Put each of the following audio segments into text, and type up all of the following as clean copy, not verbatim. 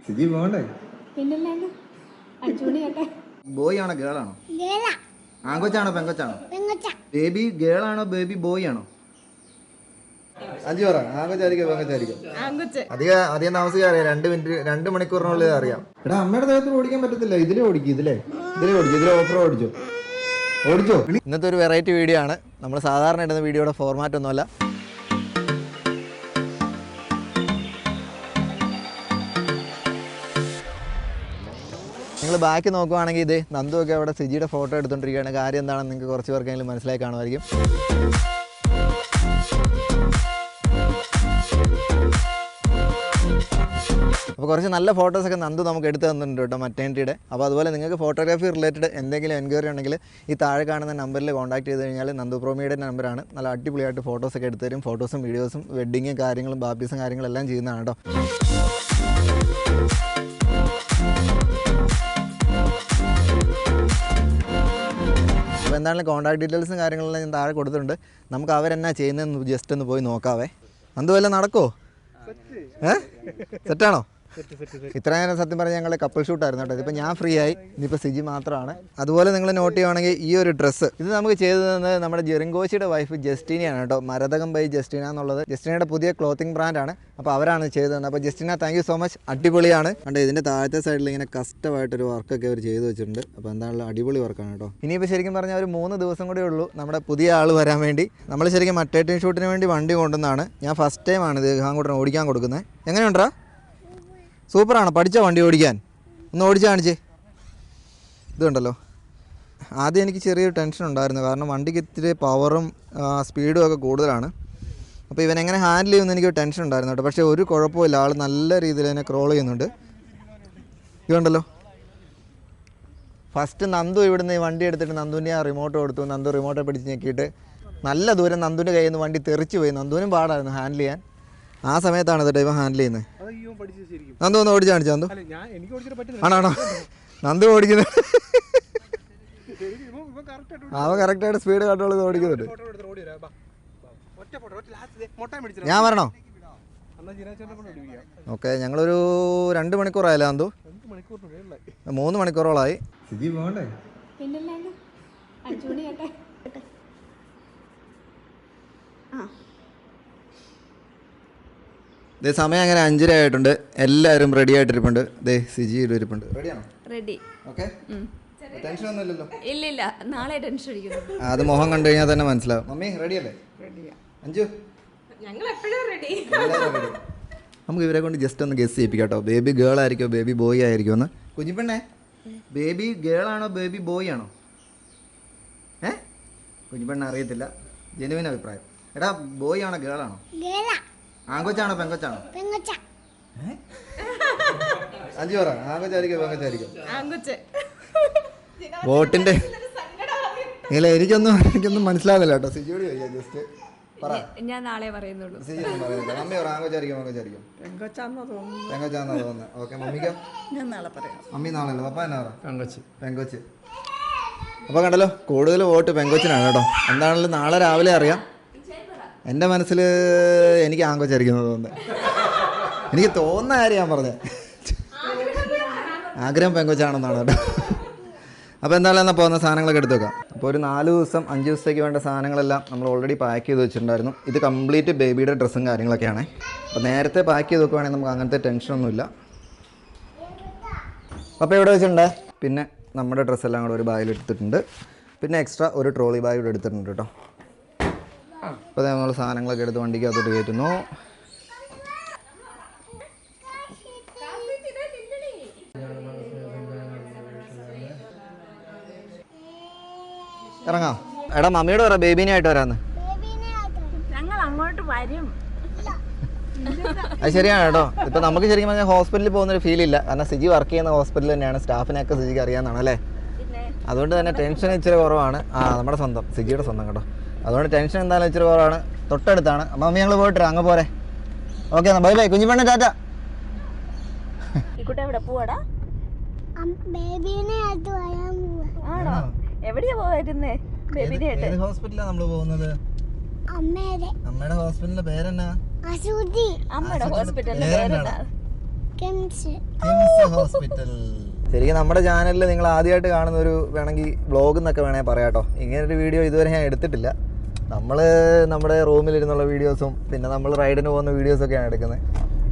സ്ഥിതി പോകണ്ടേ? പിന്നല്ലാണ്ട് അടിച്ചുപൊളി കേട്ടെ. ബോയ് ആണോ ഗേൾ ആണോ? ആൺകൊച്ചാണോ പെങ്കൊച്ചാണോ? ബേബി ഗേൾ ആണോ ബേബി ബോയ് ആണോ? അഞ്ചു പറ. ആൺകൊച്ചായിരിക്കും പെങ്കൊച്ചായിരിക്കും? അധികം താമസിക്കാറിയാം. 2 മണിക്കൂറിനുള്ളിൽ അറിയാം. എടാ അമ്മയുടെ ദേഹത്ത് ഓടിക്കാൻ പറ്റത്തില്ല. ഇതിലേ ഓടിക്കും. ഇതിലെ ഓഫർ ഓടിച്ചോ. ഇന്നത്തെ ഒരു വെറൈറ്റി വീഡിയോ ആണ്. നമ്മൾ സാധാരണ ഇടുന്ന വീഡിയോയുടെ ഫോർമാറ്റ് ഒന്നുമല്ല. നിങ്ങൾ ബാക്കി നോക്കുവാണെങ്കിൽ ഇത് നന്ദുവൊക്കെ അവിടെ സിജിയുടെ ഫോട്ടോ എടുത്തുകൊണ്ടിരിക്കുകയാണ്. കാര്യം എന്താണെന്ന് നിങ്ങൾക്ക് കുറച്ച് പേർക്കെങ്കിലും മനസ്സിലായി കാണുമായിരിക്കും. അപ്പോൾ കുറച്ച് നല്ല ഫോട്ടോസൊക്കെ നന്ദു നമുക്ക് എടുത്ത് തന്നിട്ടുണ്ട് കേട്ടോ മറ്റേണിറ്റിയുടെ. അപ്പോൾ അതുപോലെ നിങ്ങൾക്ക് ഫോട്ടോഗ്രാഫി റിലേറ്റഡ് എന്തെങ്കിലും എൻക്വയറി ഉണ്ടെങ്കിൽ ഈ താഴെ കാണുന്ന നമ്പറിൽ കോൺടാക്ട് ചെയ്ത് കഴിഞ്ഞാൽ നന്ദു പ്രോമിയുടെ നമ്പറാണ്. നല്ല അടിപൊളിയായിട്ട് ഫോട്ടോസൊക്കെ എടുത്ത് തരും. ഫോട്ടോസും വീഡിയോസും വെഡ്ഡിങ്ങും കാര്യങ്ങളും ബാപ്റ്റിസും കാര്യങ്ങളെല്ലാം ചെയ്യുന്നതാണ് കേട്ടോ. അപ്പോൾ എന്താണെങ്കിലും കോൺടാക്ട് ഡീറ്റെയിൽസും കാര്യങ്ങളെല്ലാം ഞാൻ താഴെ കൊടുത്തിട്ടുണ്ട്. നമുക്ക് അവരെന്നാ ചെയ്യുന്നതെന്ന് ജസ്റ്റ് ഒന്ന് പോയി നോക്കാവേ. അന്ത് വല്ല നടക്കോ? സെറ്റാണോ? ഇത്ര നേരം സത്യം പറഞ്ഞാൽ ഞങ്ങളുടെ കപ്പിൾ ഷൂട്ടായിരുന്നു കേട്ടോ. ഇതിപ്പോൾ ഞാൻ ഫ്രീ ആയി. ഇനിയിപ്പോൾ സിജി മാത്രമാണ്. അതുപോലെ നിങ്ങൾ നോട്ട് ചെയ്യുവാണെങ്കിൽ ഈ ഒരു ഡ്രസ്സ് ഇത് നമുക്ക് ചെയ്തു തന്നത് നമ്മുടെ ജെറിങ്കോച്ചിയുടെ വൈഫ് ജസ്റ്റിനയാണ് കേട്ടോ. മരതകം ബൈ ജസ്റ്റിന എന്നുള്ളത് ജസ്റ്റിനയുടെ പുതിയ ക്ലോത്തിങ് ബ്രാൻഡാണ്. അപ്പോൾ അവരാണ് ചെയ്തു തന്നത്. അപ്പോൾ Justina thank you so much. അടിപൊളിയാണ് കണ്ടോ. ഇതിൻ്റെ താഴത്തെ സൈഡിൽ ഇങ്ങനെ കഷ്ടമായിട്ടൊരു വർക്കൊക്കെ അവർ ചെയ്തു വെച്ചിട്ടുണ്ട്. അപ്പോൾ എന്താണല്ലോ അടിപൊളി വർക്കാണ് കേട്ടോ. ഇനിയിപ്പോൾ ശരിക്കും പറഞ്ഞാൽ ഒരു 3 ദിവസം കൂടെ ഉള്ളൂ നമ്മുടെ പുതിയ ആൾ വരാൻ വേണ്ടി. നമ്മൾ ശരിക്കും മറ്റേറ്റിൻ ഷൂട്ടിന് വേണ്ടി വണ്ടി കൊണ്ടുവന്നതാണ്. ഞാൻ ഫസ്റ്റ് ടൈമാണ് ഇത് ഹാങ്കൂട്ടൻ ഓടിക്കാൻ കൊടുക്കുന്നത്. എങ്ങനെയുണ്ടാ? സൂപ്പറാണ്. പഠിച്ചോ വണ്ടി ഓടിക്കാൻ? ഒന്ന് ഓടിച്ച് കാണിച്ചേ. ഇതുണ്ടല്ലോ, ആദ്യം എനിക്ക് ചെറിയൊരു ടെൻഷൻ ഉണ്ടായിരുന്നു. കാരണം വണ്ടിക്ക് ഇത്തിരി പവറും സ്പീഡും ഒക്കെ കൂടുതലാണ്. അപ്പോൾ ഇവനെങ്ങനെ ഹാൻഡിൽ ചെയ്യുമെന്ന് എനിക്ക് ടെൻഷൻ ഉണ്ടായിരുന്നു കേട്ടോ. പക്ഷേ ഒരു കുഴപ്പമില്ല. ആൾ നല്ല രീതിയിൽ തന്നെ ക്രോൾ ചെയ്യുന്നുണ്ട്. ഇതുണ്ടല്ലോ, ഫസ്റ്റ് നന്ദു ഇവിടുന്ന് ഈ വണ്ടി എടുത്തിട്ട് നന്ദുവിൻ്റെ ആ റിമോട്ട് കൊടുത്തു. നന്ദു റിമോട്ടെ പിടിച്ച് ഞെക്കിയിട്ട് നല്ല ദൂരം നന്ദുവിൻ്റെ കയ്യിൽ നിന്ന് വണ്ടി തെറിച്ച് പോയി. നന്ദുവിനും പാടായിരുന്നു ഹാൻഡിൽ ചെയ്യാൻ. ആ സമയത്താണ് കേട്ടോ ഇവൻ ഹാൻഡിൽ ചെയ്യുന്നത്. നന്ദു ഒന്ന് ഓടിച്ച് കാണിച്ചു. നന്ദു ആണോ? നന്ദു ഓടിക്കുന്നത് അവൻ കറക്റ്റായിട്ട് സ്പീഡ് കൺട്രോൾ ചെയ്ത് ഓടിക്കുന്നുണ്ട്. ഞാൻ വരണോ? ഓക്കെ, ഞങ്ങളൊരു 2 മണിക്കൂറായല്ലേ നന്ദു? 3 മണിക്കൂറോളായി. പിന്നല്ലാണ്ട് അടിച്ചുപൊളി കേട്ടെ. ദേ സമയം അങ്ങനെ 5:30 ആയിട്ടുണ്ട്. എല്ലാവരും റെഡി ആയിട്ടിരിപ്പുണ്ട്. ദേ സിജി ഇരിപ്പുണ്ട്. റെഡിയാണോ? റെഡി. ഓക്കെ, ടെൻഷൻ ഒന്നും ഇല്ലല്ലോ? ഇല്ല, നാളെ ടെൻഷൻ അടിക്കുന്നു. അത് മുഖം കണ്ടു കഴിഞ്ഞാൽ തന്നെ മനസ്സിലാവും. മമ്മി റെഡിയല്ലേ? അഞ്ചു ഞങ്ങൾ എപ്പോഴും റെഡി. നമുക്ക് ഇവരെ കൊണ്ട് ജസ്റ്റ് ഒന്ന് ഗസ് ചെയ്യിപ്പിക്കാം കേട്ടോ. ബേബി ഗേൾ ആയിരിക്കുമോ ബേബി ബോയ് ആയിരിക്കുമോ എന്ന്. കുഞ്ഞിപ്പെണ്ണേ, ബേബി ഗേൾ ആണോ ബേബി ബോയ് ആണോ? കുഞ്ഞിപ്പെണ്ണ അറിയത്തില്ല. ജെനുവിൻ അഭിപ്രായം. എടാ ബോയ് ആണോ ഗേൾ ആണോ? ആൺകൊച്ചാണോ പെങ്കൊച്ചാണോ? അഞ്ചു പറ. ആൺകൊച്ചായിരിക്കും പെങ്കൊച്ചായിരിക്കും? വോട്ടിന്റെ ഇല്ല, എനിക്കൊന്നും മനസ്സിലാകുന്നില്ല കേട്ടോ. സിജിയോട് ചോദിക്കാം ജസ്റ്റ് പറ. ഞാൻ നാളെ പറയുന്നുള്ളൂ. സിജി ഒന്നും പറയുന്നില്ല. മമ്മി പറ. ആൺകൊച്ചായിരിക്കും പെങ്കൊച്ചായിരിക്കും? പെങ്കൊച്ചാന്നാ തോന്നുന്നത്. ഓക്കെ, മമ്മിക്കോ? ഞാൻ നാളെ പറയാം. മമ്മി നാളെ അല്ല, പപ്പ എന്നാ പറ? പെങ്കൊച്ച്. അപ്പോൾ കണ്ടല്ലോ, കൂടുതൽ വോട്ട് പെങ്കൊച്ചിനാണ് കേട്ടോ. എന്താണെങ്കിലും നാളെ രാവിലെ അറിയാം. എൻ്റെ മനസ്സിൽ എനിക്ക് ആൺകൊച്ചായിരിക്കുന്നത് തോന്നുന്നത്. എനിക്ക് തോന്നുന്ന കാര്യം ഞാൻ പറഞ്ഞത്. ആഗ്രഹം പെങ്കൊച്ചാണെന്നാണ് കേട്ടോ. അപ്പോൾ എന്തായാലും എന്നാൽ പോകുന്ന സാധനങ്ങളൊക്കെ എടുത്ത് വെക്കാം. അപ്പോൾ ഒരു 4 ദിവസം 5 ദിവസത്തേക്ക് വേണ്ട സാധനങ്ങളെല്ലാം നമ്മൾ ഓൾറെഡി പാക്ക് ചെയ്ത് വെച്ചിട്ടുണ്ടായിരുന്നു. ഇത് കംപ്ലീറ്റ് ബേബിയുടെ ഡ്രസ്സും കാര്യങ്ങളൊക്കെയാണ്. അപ്പോൾ നേരത്തെ പാക്ക് ചെയ്ത് വെക്കുവാണെങ്കിൽ നമുക്ക് അങ്ങനത്തെ ടെൻഷനൊന്നുമില്ല. അപ്പോൾ ഇവിടെ വെച്ചിട്ടുണ്ട്. പിന്നെ നമ്മുടെ ഡ്രസ്സെല്ലാം കൂടെ ഒരു ബാഗിൽ എടുത്തിട്ടുണ്ട്. പിന്നെ എക്സ്ട്രാ ഒരു ട്രോളി ബാഗ് കൂടെ എടുത്തിട്ടുണ്ട് കേട്ടോ. അപ്പോൾ നമ്മൾ സാധനങ്ങളൊക്കെ എടുത്ത് വണ്ടിക്ക് അകത്തോട്ട് കയറ്റുന്നു. ഇറങ്ങാം. എടാ മമ്മിയോട് പറ ബേബീനെ ആയിട്ട് വരാന്ന്. ഞങ്ങൾ അങ്ങോട്ട് വരും. അത് ശരിയാണ് കേട്ടോ. ഇപ്പം നമുക്ക് ശരിക്കും പറഞ്ഞാൽ ഹോസ്പിറ്റലിൽ പോകുന്നൊരു ഫീൽ ഇല്ല. കാരണം സിജി വർക്ക് ചെയ്യുന്ന ഹോസ്പിറ്റലിൽ തന്നെയാണ്. സ്റ്റാഫിനൊക്കെ സിജിക്ക് അറിയാമെന്നാണ് അല്ലേ? അതുകൊണ്ട് തന്നെ ടെൻഷൻ ഇച്ചിരി കുറവാണ്. നമ്മുടെ സ്വന്തം സിജിയുടെ സ്വന്തം കേട്ടോ. അതുകൊണ്ട് ടെൻഷൻ എന്തായാലും ഇച്ചിരി കുറവാണ്. തൊട്ടടുത്താണ്. മമ്മി ഞങ്ങൾ പോയിട്ട് അങ്ങ് പോരെ. ഓക്കെ എന്നാ ബൈ ബൈ. കുഞ്ഞിപ്പെണ്ണ ടാറ്റ. എവിടെ പോവാടാ? ആണോ? എവിടെയാ പോയിരുന്നേ? ബേബിനെ ഹോസ്പിറ്റലാണ് നമ്മൾ പോകുന്നത്. അമ്മയുടെ ഹോസ്പിറ്റലിന്റെ പേരെന്നാ? അമ്മയുടെ ഹോസ്പിറ്റലിന്റെ പേരെന്നാ? ഹോസ്പിറ്റൽ. ശരിക്കും നമ്മുടെ ചാനലിൽ നിങ്ങൾ ആദ്യമായിട്ട് കാണുന്ന ഒരു വേണമെങ്കിൽ വ്ളോഗ് എന്നൊക്കെ വേണമെങ്കിൽ പറയാട്ടോ. ഇങ്ങനൊരു വീഡിയോ ഇതുവരെ ഞാൻ എടുത്തിട്ടില്ല. നമ്മൾ നമ്മുടെ റൂമിലിരുന്നുള്ള വീഡിയോസും പിന്നെ നമ്മൾ റൈഡിന് പോകുന്ന വീഡിയോസൊക്കെയാണ് എടുക്കുന്നത്.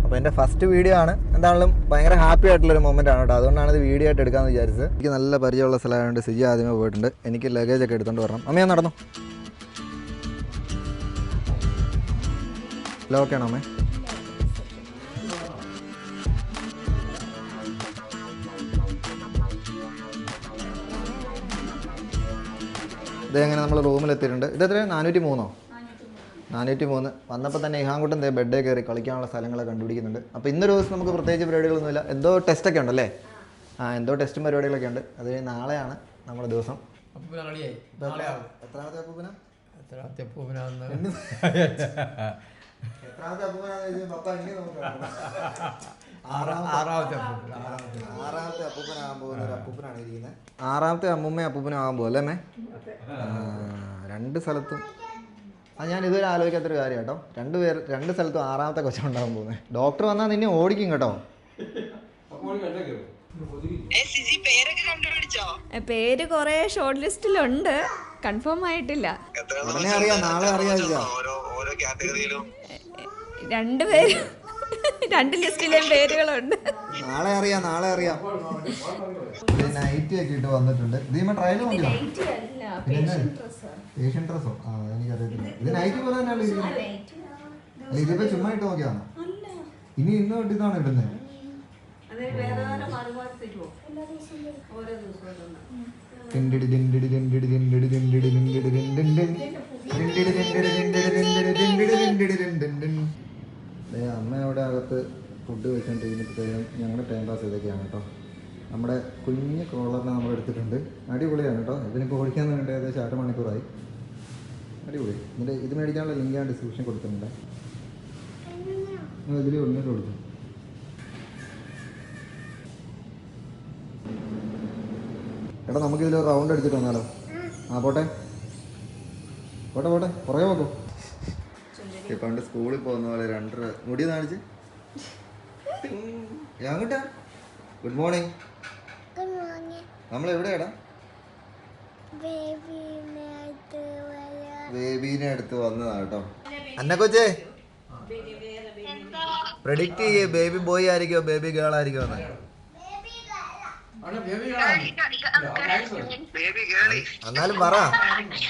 അപ്പോൾ എൻ്റെ ഫസ്റ്റ് വീഡിയോ ആണ്. എന്താണെങ്കിലും ഭയങ്കര ഹാപ്പി ആയിട്ടുള്ളൊരു മൊമെൻ്റ് ആണ് കേട്ടോ. അതുകൊണ്ടാണ് ഇത് വീഡിയോ ആയിട്ട് എടുക്കാമെന്ന് വിചാരിച്ചത്. എനിക്ക് നല്ല പരിചയമുള്ള സ്ഥലമായതുകൊണ്ട് സിജി ആദ്യമേ പോയിട്ടുണ്ട്. എനിക്ക് ലഗേജൊക്കെ എടുത്തുകൊണ്ട് വരണം. അമ്മ ഞാൻ നടന്നു. ഹലോ, ഓക്കെ ആണോ അമ്മേ? ഇതെങ്ങനെ നമ്മൾ റൂമിലെത്തിയിട്ടുണ്ട്. ഇതെത്ര 403? 403. വന്നപ്പോൾ തന്നെ ഇഹാൻകുട്ടൻ ബെഡേ കയറി കളിക്കാനുള്ള സ്ഥലങ്ങളൊക്കെ കണ്ടുപിടിക്കുന്നുണ്ട്. അപ്പോൾ ഇന്നൊരു ദിവസം നമുക്ക് പ്രത്യേകിച്ച് പരിപാടികളൊന്നുമില്ല. എന്തോ ടെസ്റ്റൊക്കെ ഉണ്ടല്ലേ? എന്തോ ടെസ്റ്റും പരിപാടികളൊക്കെ ഉണ്ട്. അത് നാളെയാണ് നമ്മുടെ ദിവസം. എത്രാമത്തെ അപ്പൂപ്പന? ആറാമത്തെ അപ്പൂപ്പനാകാൻ പോകുന്ന ഒരു അപ്പൂപ്പനാണ് ഇരിക്കുന്നത്. ആറാമത്തെ അമ്മൂമ്മയും അപ്പൂപ്പനാകാൻ പോകും അല്ലേ അമ്മേ? രണ്ട് സ്ഥലത്തും അത് ഞാൻ ഇതുവരെ ആലോചിക്കാത്തൊരു കാര്യം കേട്ടോ. രണ്ട് സ്ഥലത്തും ആറാമത്തെ കൊച്ചുണ്ടാകാൻ പോകുന്നത്. ഡോക്ടർ വന്നാൽ നിന്നെ ഓടിക്കും കേട്ടോ. പേര് കൊറേ ഷോർട്ട് ലിസ്റ്റിലുണ്ട്, കൺഫേം ആയിട്ടില്ല. ഉടനെ അറിയാം, നാളെ അറിയാം. രണ്ടുപേരും രണ്ട് ലിസ്റ്റിലെയും പേരുകളുണ്ട്. നാളെ അറിയാം. നൈറ്റ് ഒക്കെ ഇട്ട് വന്നിട്ടുണ്ട്. ഇതിന് ട്രയൽ നോക്കിയോ? ഏഷ്യൻ ഡ്രസ്സോ? എനിക്കറിയത്തില്ല. ഇത് നൈറ്റ് പോലെ തന്നെയാണ് ഇരിക്കുന്നത്. അല്ല, ഇതിപ്പോ ചുമ്മാ ഇട്ട് നോക്കിയാണോ? ഇനി ഇന്ന് തൊട്ട് ഇതാണ് ഇടുന്നത്. അമ്മ അവിടെ അകത്ത് ഫുഡ് വെച്ചോണ്ടിരിക്കുമ്പോഴത്തേക്കും ഞങ്ങളുടെ ടൈം പാസ് ഇതൊക്കെയാണ് കേട്ടോ. നമ്മുടെ കുഞ്ഞ് കോളറിനെ നമ്മൾ എടുത്തിട്ടുണ്ട്. അടിപൊളിയാണ് കേട്ടോ. ഇതിനിപ്പോൾ ഓടിക്കാൻ വേണ്ടി ഏകദേശം 6 മണിക്കൂറായി. അടിപൊളി. ഇതിൻ്റെ ഇത് മേടിക്കാനുള്ള ലിങ്ക് ഞാൻ ഡിസ്ക്രിപ്ഷൻ കൊടുത്തിട്ടുണ്ട്. ഇതിൽ ഒന്നിട്ട് കൊടുത്തു. എടാ നമുക്കിതിൽ റൗണ്ട് അടിച്ചിട്ട് വന്നാലോ? പോട്ടെ പുറകെ നോക്കൂ. പണ്ട് സ്കൂളിൽ പോകുന്ന പോലെ 2 മുടി കാണിച്ച്. അങ്ങോട്ടാ. Good morning. നമ്മളെവിടെയാടാ? ബേബീനെ അടുത്ത് വന്നതാ കേട്ടോ. അന്ന കൊച്ചേ പ്രെഡിക്റ്റ് ചെയ്യേ, ബേബി ബോയ് ആയിരിക്കോ ബേബി ഗേൾ ആയിരിക്കോ എന്ന്? എന്നാലും പറ,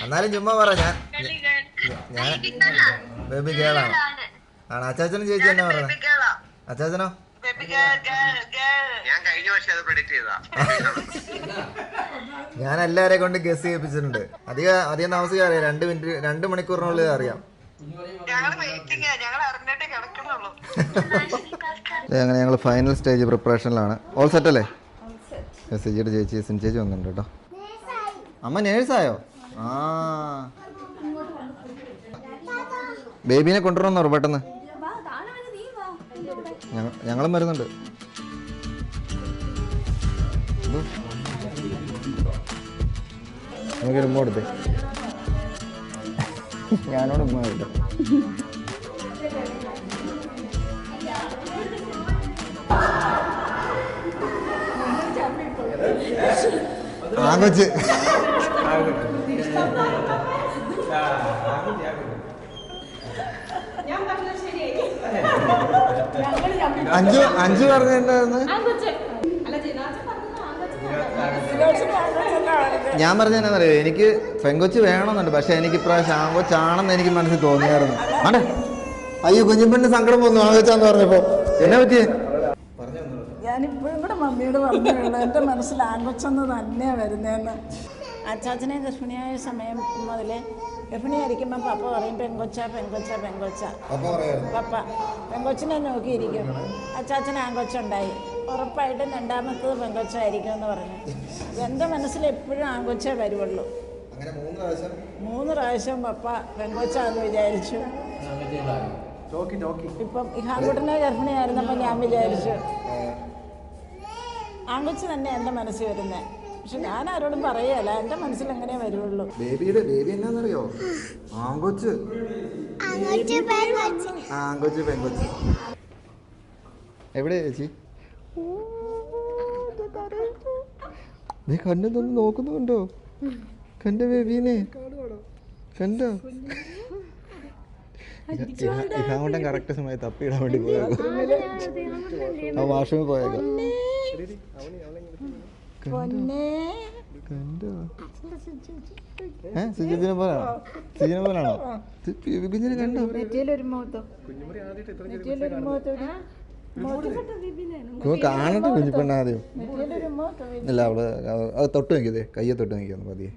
എന്നാലും ചുമ്മാ പറ. ഞാൻ ബേബി ഗേളാണ്. ആണ്. അച്ചാച്ചനും ചേച്ചി എന്നാ പറയുന്നത്? അച്ചാച്ചനോ? ഞാൻ എല്ലാവരെയും കൊണ്ട് ഗസ് ചെയ്യിപ്പിച്ചിട്ടുണ്ട്. അധികം താമസിക്കാറിയാം. 2 മണിക്കൂറിനുള്ളിൽ അറിയാം. അങ്ങനെ ഞങ്ങൾ ഫൈനൽ സ്റ്റേജ് പ്രിപ്പറേഷനിലാണ്. ഓൾ സെറ്റ് അല്ലേ? സിജിയുടെ ചേച്ചി സിൻ ചേച്ചി വന്നിട്ടുണ്ട് കേട്ടോ. അമ്മ നേഴ്സായോ? ബേബീനെ കൊണ്ടുവരണമെന്നോ പെട്ടെന്ന്? ഞങ്ങളും വരുന്നുണ്ട്. നമുക്കൊരു ഉമ്മ കൊടുത്തേ. ഞാനോട് ഉമ്മ കിട്ടും. കൊച്ച് അഞ്ചു പറഞ്ഞിട്ടുണ്ടായിരുന്നു. ഞാൻ പറഞ്ഞെന്നറിയോ, എനിക്ക് പെങ്കൊച്ച് വേണമെന്നുണ്ട്. പക്ഷെ എനിക്ക് ഇപ്രാവശ്യം ആങ്കൊച്ചാണെന്ന് എനിക്ക് മനസ്സിൽ തോന്നിയായിരുന്നു. ആണ്ടെ അയ്യോ കുഞ്ഞിപ്പെണ്ണ് സങ്കടം പോന്നു ആങ്കൊച്ചാന്ന് പറഞ്ഞപ്പോ. എന്നെ പറ്റിയേ? ഞാനിപ്പോഴും കൂടെ മമ്മിയോട് പറഞ്ഞുള്ളൂ, എൻ്റെ മനസ്സിൽ ആങ്കൊച്ചെന്ന് തന്നെയാണ് വരുന്നതെന്ന്. അച്ചാച്ചനെ ഗർഭിണിയായ സമയം മുതൽ ഗർഭിണിയായിരിക്കുമ്പോൾ പപ്പ പറയും പെങ്കൊച്ച പപ്പ പെങ്കൊച്ചിനെ നോക്കിയിരിക്കും. അച്ചാച്ചന് ആങ്കൊച്ചുണ്ടായി, ഉറപ്പായിട്ടും രണ്ടാമത്തത് പെങ്കൊച്ചായിരിക്കും എന്ന് പറഞ്ഞു. എൻ്റെ മനസ്സിൽ എപ്പോഴും ആങ്കൊച്ചേ വരുവുള്ളൂ. 3 പ്രാവശ്യം പപ്പ പെങ്കൊച്ചാന്ന് വിചാരിച്ചു. ഇപ്പം ഇഹാൻകുട്ടനെ ഗർഭിണിയായിരുന്നപ്പോൾ ഞാൻ വിചാരിച്ചു ആങ്കൊച്ച് തന്നെ എൻ്റെ മനസ്സിൽ വരുന്നത്. പക്ഷെ ഞാൻ ആരോടും പറയല്ല, എൻ്റെ മനസ്സിൽ എങ്ങനെ വരുള്ളൂ. ബേബിയുടെ ബേബി എന്നാന്നറിയോ? ആങ്കൊച്ച് പെങ്കൊച്ച്. എവിടെയാ ചേച്ചി? നീ കണ്ണൊന്ന് നോക്കുന്നുണ്ടോ? കണ്ടോ ബേബീനെ? കണ്ടോ? ഇഹാങ്കൊണ്ടൻ കറക്റ്റ് സമയത്ത് തപ്പിയിടാൻ വേണ്ടി പോയേക്കും. ആ വാഷ്റൂമിൽ പോയേക്കാം. കണ്ടോ? സുജിത്തിനെ പോലാണോ? സുജിനെ പോലാണോ? കുഞ്ഞിനെ കണ്ടോ? കാണട്ടെ കുഞ്ഞിപ്പെണ്ണ ആദ്യം. ഇല്ല അവള് അത് തൊട്ട് നോക്കിയതേ, കയ്യെ തൊട്ട് നോക്കിയാന്ന് പതിയെ.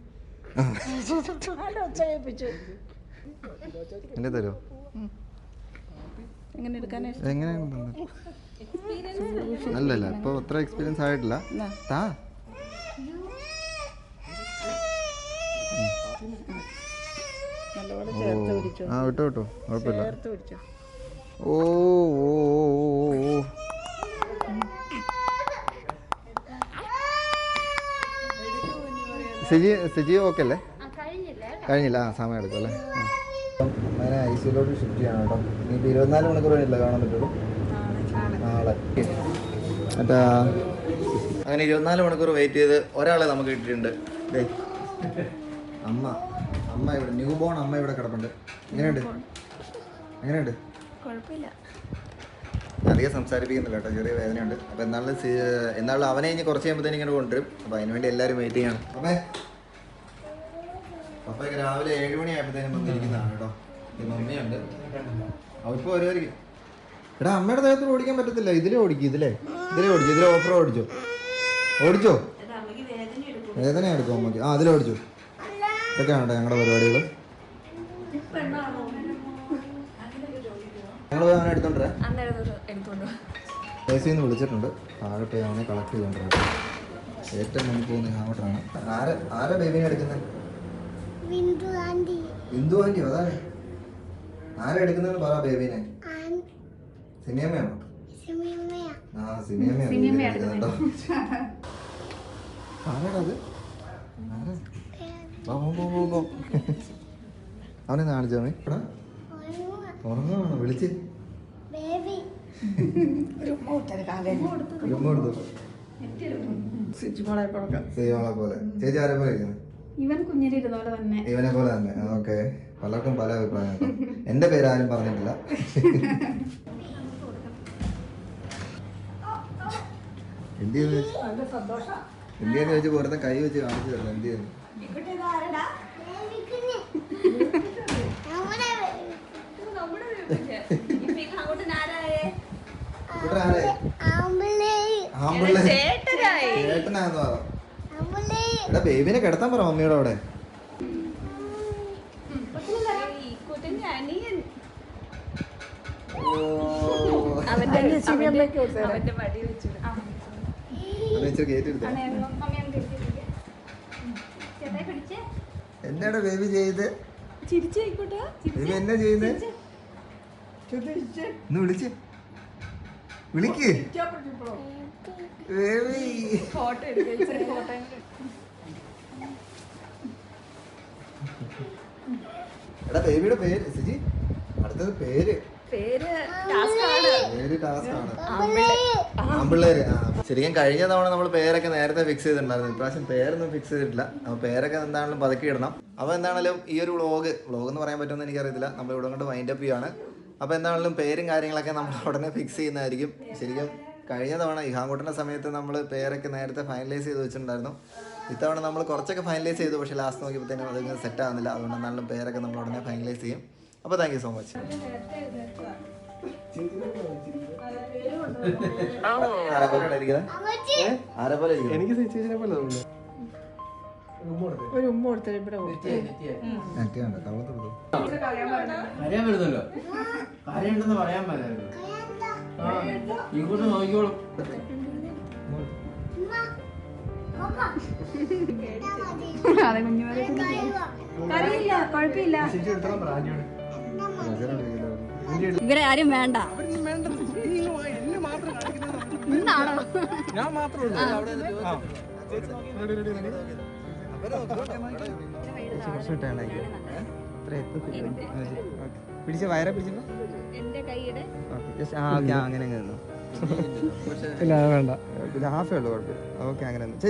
എന്നെ തരുമോ? എങ്ങനെയാണ്? അല്ലല്ല ഇപ്പൊ അത്ര എക്സ്പീരിയൻസ് ആയിട്ടില്ല. താ ആ വിട്ടോ വിട്ടോ കുഴപ്പമില്ല. ഓ ഓ സിജി ഓക്കെ അല്ലേ? കഴിഞ്ഞില്ല. ആ സമയം എടുക്കും അല്ലേ? അങ്ങനെ ഐ സിയിലോട്ട് ഷിഫ്റ്റ് ചെയ്യണം കേട്ടോ. ഇനിയിപ്പോൾ 24 മണിക്കൂർ കഴിഞ്ഞില്ല കാണാൻ പറ്റുള്ളൂ. നാളെ മറ്റാ അങ്ങനെ 24 മണിക്കൂർ വെയിറ്റ് ചെയ്ത് ഒരാളെ നമുക്ക് കിട്ടിയിട്ടുണ്ട്. അമ്മ ഇവിടെ ന്യൂ ബോൺ അമ്മ ഇവിടെ കിടപ്പുണ്ട്. എങ്ങനെയുണ്ട്? അധികം സംസാരിപ്പിക്കുന്നില്ല കേട്ടോ, ചെറിയ വേദനയുണ്ട്. അപ്പോൾ എന്നാലും അവനെ ഇനി കുറച്ച് കഴിയുമ്പോഴത്തേനും ഇങ്ങനെ കൊണ്ടുവരും. അപ്പോൾ അതിനുവേണ്ടി എല്ലാവരും വെയിറ്റ് ചെയ്യണം. പപ്പയ്ക്ക് രാവിലെ 7 മണിയായപ്പോഴത്തേനും വന്നിരിക്കുന്നതാണ് കേട്ടോ. മമ്മിയുണ്ട്, അവളിപ്പോൾ വരുമായിരിക്കും. എടാ അമ്മയുടെ ദേഹത്ത് ഓടിക്കാൻ പറ്റത്തില്ല. ഇതിലേ ഓടിച്ചു, ഇതിലെ ഓഫർ ഓടിച്ചോ. വേദന എടുക്കും അമ്മയ്ക്ക്. ആ അതിലെ ഓടിച്ചു. ഇതൊക്കെയാണ് കേട്ടോ ഞങ്ങളുടെ പരിപാടികൾ. ഞങ്ങൾ പോയി അവനെ എടുത്തോണ്ടേ. എ സിന്ന് വിളിച്ചിട്ടുണ്ട്. താഴെ പോയി അവനെ കളക്ട് ചെയ്തോണ്ടിരുന്നു. ഏറ്റവും മുന്നിൽ പോകുന്ന അങ്ങോട്ടാണ്. ആരാ ബേബിനെ എടുക്കുന്നത്? ബിന്ദു ആന്റി. അതാണ് ആരാ എടുക്കുന്നതെന്ന് പറ ബേബിനെ. സിനിമയാണോ? ആ സിനിമയാണ് എടുക്കുന്നുണ്ടോ? ആരാടത്? അവനെ കാണിച്ചോ? എടാ ഉറങ്ങാണോ? വിളിച്ച് സേവാളെ പോലെ. ചേച്ചി ആരെ പോലെ ഇരിക്കുന്നത്? ഇവനെ പോലെ തന്നെ. ഓക്കെ, പലർക്കും പല അഭിപ്രായം. എന്റെ പേര് ആരും പറഞ്ഞിട്ടില്ല. എന്തിയെന്ന് ചോദിച്ചു വെറുതെ കൈ വെച്ച് കാണിച്ചു തരണം. എന്തിയെന്ന് ചേട്ടനാന്ന് പറ. എടാ ബേബിനെ കിടത്താൻ പറ മമ്മിയുടെ അവിടെ. എന്നാണ് ബേബി ചെയ്ത്? ബേബി എന്നാ ചെയ്യുന്നത്? ഒന്ന് വിളിക്ക് ബേബി. എടാ ബേബിയുടെ പേര് സിജി, അടുത്തത് പേര് ടാസ്ക് ആണ്. ആമ്പിള്ളേര്. ശരിക്കും കഴിഞ്ഞ തവണ നമ്മൾ പേരൊക്കെ നേരത്തെ ഫിക്സ് ചെയ്തിട്ടുണ്ടായിരുന്നു. ഇപ്രാവശ്യം പേരൊന്നും ഫിക്സ് ചെയ്തിട്ടില്ല. അപ്പോൾ പേരൊക്കെ എന്താണെങ്കിലും പതുക്കി ഇടണം. അപ്പോൾ എന്താണെങ്കിലും ഈ ഒരു വ്ളോഗ് എന്ന് പറയാൻ പറ്റുമെന്ന് എനിക്കറിയത്തില്ല. നമ്മൾ ഇവിടെ കൊണ്ട് വൈൻഡ് അപ്പ് ചെയ്യാണ്. അപ്പോൾ എന്താണെങ്കിലും പേരും കാര്യങ്ങളൊക്കെ നമ്മൾ ഉടനെ ഫിക്സ് ചെയ്യുന്നതായിരിക്കും. ശരിക്കും കഴിഞ്ഞ തവണ ഇഹാങ്കൂട്ടൻ്റെ സമയത്ത് നമ്മൾ പേരൊക്കെ നേരത്തെ ഫൈനലൈസ് ചെയ്ത് വെച്ചിട്ടുണ്ടായിരുന്നു. ഇത്തവണ നമ്മൾ കുറച്ചൊക്കെ ഫൈനലൈസ് ചെയ്തു. പക്ഷേ ലാസ്റ്റ് നോക്കിയപ്പോഴത്തേനും അതിങ്ങനെ സെറ്റ് ആകുന്നില്ല. അതുകൊണ്ട് എന്താണെങ്കിലും പേരൊക്കെ നമ്മൾ ഉടനെ ഫൈനലൈസ് ചെയ്യും. അപ്പോൾ താങ്ക് യു സോ മച്ച്. എനിക്ക് ചേച്ചിനെ പോലെ ഒരു ഉമ്മ കൊടുത്തത് ഇവിടെ അറിയാൻ പറ്റുന്നല്ലോ. കാര്യമുണ്ടെന്ന് പറയാൻ പറ്റായിരുന്നു. ഇങ്ങോട്ട് നോക്കിക്കോളും. ഇവരെ ആരും വേണ്ട. ഞാൻ മാത്രമേ പിടിച്ച വയറെ പിടിച്ചോ. എന്റെ കൈയുടെ അങ്ങനെ ഇല്ല അത് വേണ്ട. പിന്നെ ഹാഫേ ഉള്ളൂ കുഴപ്പമില്ല. ഓക്കെ അങ്ങനെ